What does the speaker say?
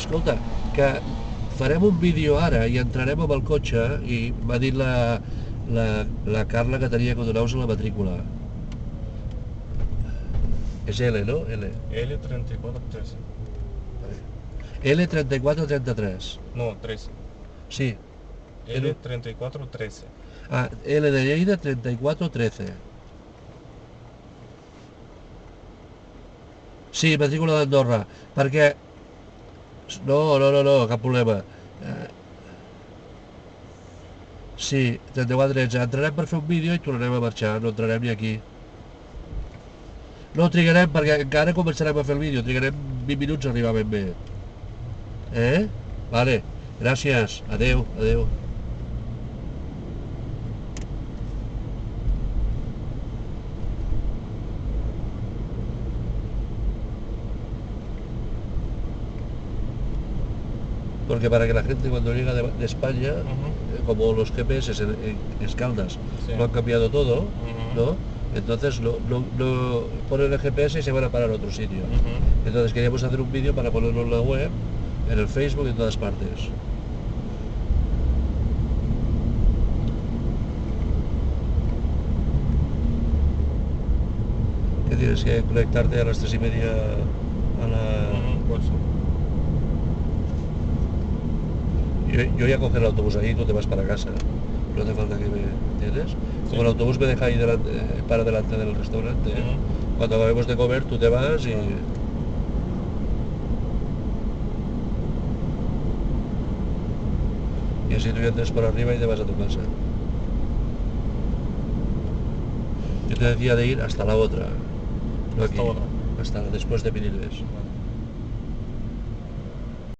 escolta, que farem un vídeo ara i entrarem amb el cotxe i m'ha dit la Carla que tenia que donar-vos la matrícula. És L, no? L. L3413. L3433. No, 13. Sí. L3413. Ah, L de Lleida 3413. Sí, matrícula d'Andorra. Perquè... No, cap problema. Sí, 3413. Entrarem per fer un vídeo i tornarem a marxar. No entrarem ni aquí. No trigarem perquè encara començarem a fer el vídeo. Trigarem 20 minuts a arribar ben bé. Vale. Gràcies. Adeu, adeu. Porque para que la gente cuando llega de España, como los GPS en Escaldas Sí. lo han cambiado todo, Ujú. ¿no? Entonces no ponen el GPS y se van a parar a otro sitio. Entonces queríamos hacer un vídeo para ponerlo en la web, en el Facebook y en todas partes. Que tienes que conectarte a las 3:30 a la... Pues, Yo voy a coger el autobús ahí y tú te vas para casa. No hace falta que me... ¿Entiendes? Sí. Como el autobús me deja ahí para delante del restaurante, Ujú. cuando acabemos de comer tú te vas y... Y así tú entras por arriba y te vas a tu casa. Yo te decía de ir hasta la otra, no Hasta aquí, otra. hasta después de Piriles.